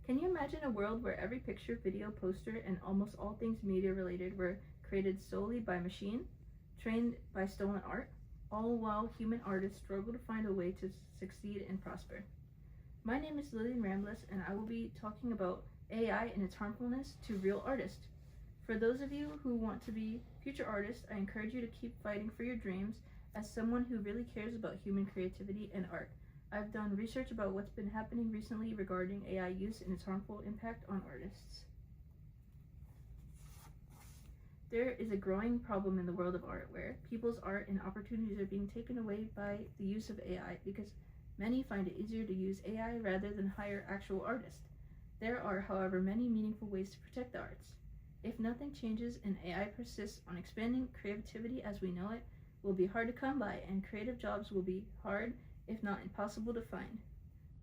Can you imagine a world where every picture, video, poster, and almost all things media related were created solely by machine, trained by stolen art, all while human artists struggle to find a way to succeed and prosper? My name is Lillian Rambliss, and I will be talking about AI and its harmfulness to real artists. For those of you who want to be future artists, I encourage you to keep fighting for your dreams. As someone who really cares about human creativity and art, I've done research about what's been happening recently regarding AI use and its harmful impact on artists. There is a growing problem in the world of art where people's art and opportunities are being taken away by the use of AI because many find it easier to use AI rather than hire actual artists. There are, however, many meaningful ways to protect the arts. If nothing changes and AI persists on expanding, creativity as we know it will be hard to come by, and creative jobs will be hard, if not impossible, to find.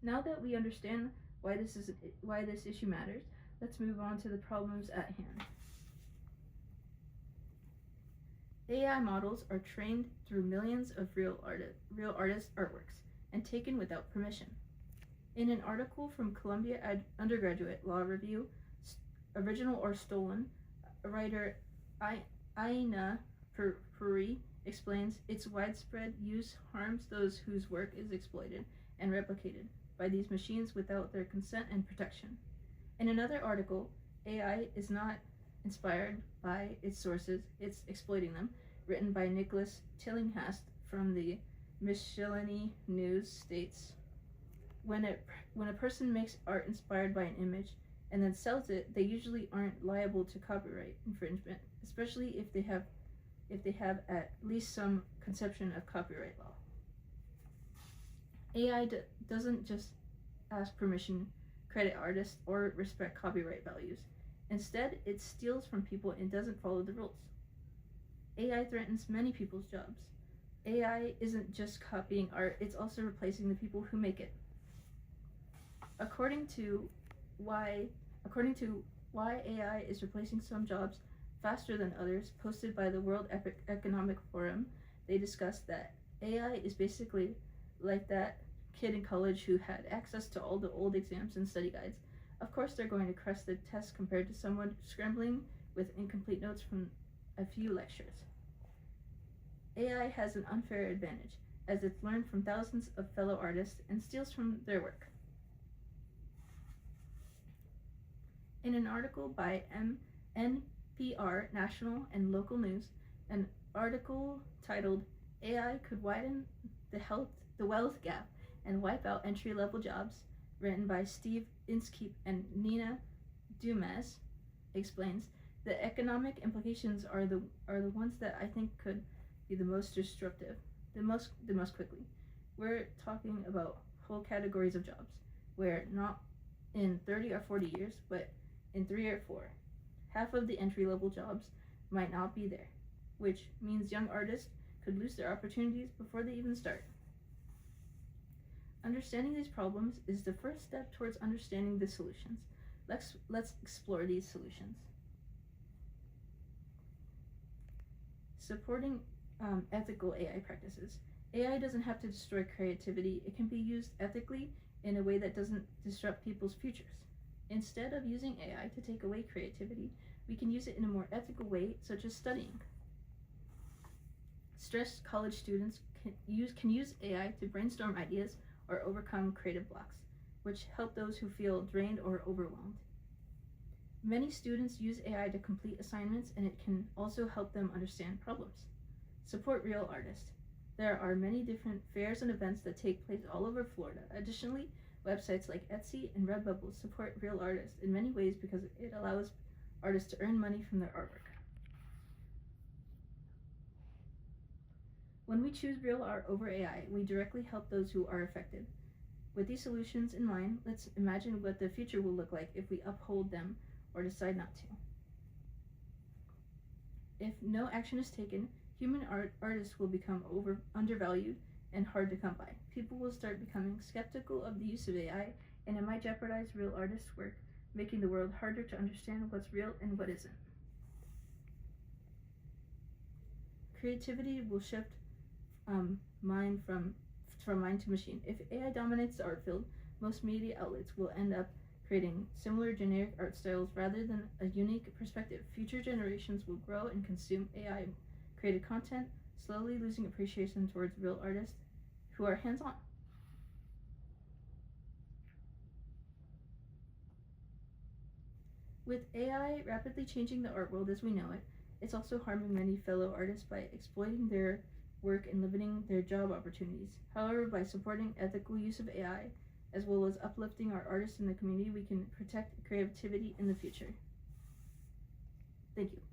Now that we understand why this issue matters, let's move on to the problems at hand. AI models are trained through millions of real artists' artworks and taken without permission. In an article from Columbia Undergraduate Law Review, Original or Stolen, writer Aina Puri explains its widespread use harms those whose work is exploited and replicated by these machines without their consent and protection. In another article, AI is not inspired by its sources, it's exploiting them, written by Nicholas Tillinghast from the Miscellany News, states, when a person makes art inspired by an image and then sells it, they usually aren't liable to copyright infringement, especially if they have at least some conception of copyright law. AI doesn't just ask permission, credit artists, or respect copyright values. Instead, it steals from people and doesn't follow the rules. AI threatens many people's jobs. AI isn't just copying art, it's also replacing the people who make it. According to why AI is replacing some jobs faster than others, posted by the World Economic Forum, they discussed that AI is basically like that kid in college who had access to all the old exams and study guides. Of course they're going to crush the test compared to someone scrambling with incomplete notes from a few lectures. AI has an unfair advantage, as it's learned from thousands of fellow artists and steals from their work. In an article by NPR National and Local News, an article titled AI Could Widen the Wealth Gap and Wipe Out Entry-Level Jobs, written by Steve Inskeep and Nina Dumas, explains the economic implications are the ones that I think could be the most disruptive, the most quickly. We're talking about whole categories of jobs, where not in 30 or 40 years, but in 3 or 4, half of the entry-level jobs might not be there, which means young artists could lose their opportunities before they even start. Understanding these problems is the first step towards understanding the solutions. Let's explore these solutions. Supporting ethical AI practices. AI doesn't have to destroy creativity. It can be used ethically in a way that doesn't disrupt people's futures. Instead of using AI to take away creativity, we can use it in a more ethical way, such as studying. Stressed college students can use AI to brainstorm ideas or overcome creative blocks, which help those who feel drained or overwhelmed. Many students use AI to complete assignments, and it can also help them understand problems. Support real artists. There are many different fairs and events that take place all over Florida. Additionally, websites like Etsy and Redbubble support real artists in many ways because it allows artists to earn money from their artwork. When we choose real art over AI, we directly help those who are affected. With these solutions in mind, let's imagine what the future will look like if we uphold them or decide not to. If no action is taken, human artists will become undervalued and hard to come by. People will start becoming skeptical of the use of AI, and it might jeopardize real artists' work, making the world harder to understand what's real and what isn't. Creativity will shift mind from mind to machine. If AI dominates the art field, most media outlets will end up creating similar generic art styles rather than a unique perspective. Future generations will grow and consume AI created content, slowly losing appreciation towards real artists who are hands-on. With AI rapidly changing the art world as we know it, it's also harming many fellow artists by exploiting their work and limiting their job opportunities. However, by supporting ethical use of AI, as well as uplifting our artists in the community, we can protect creativity in the future. Thank you.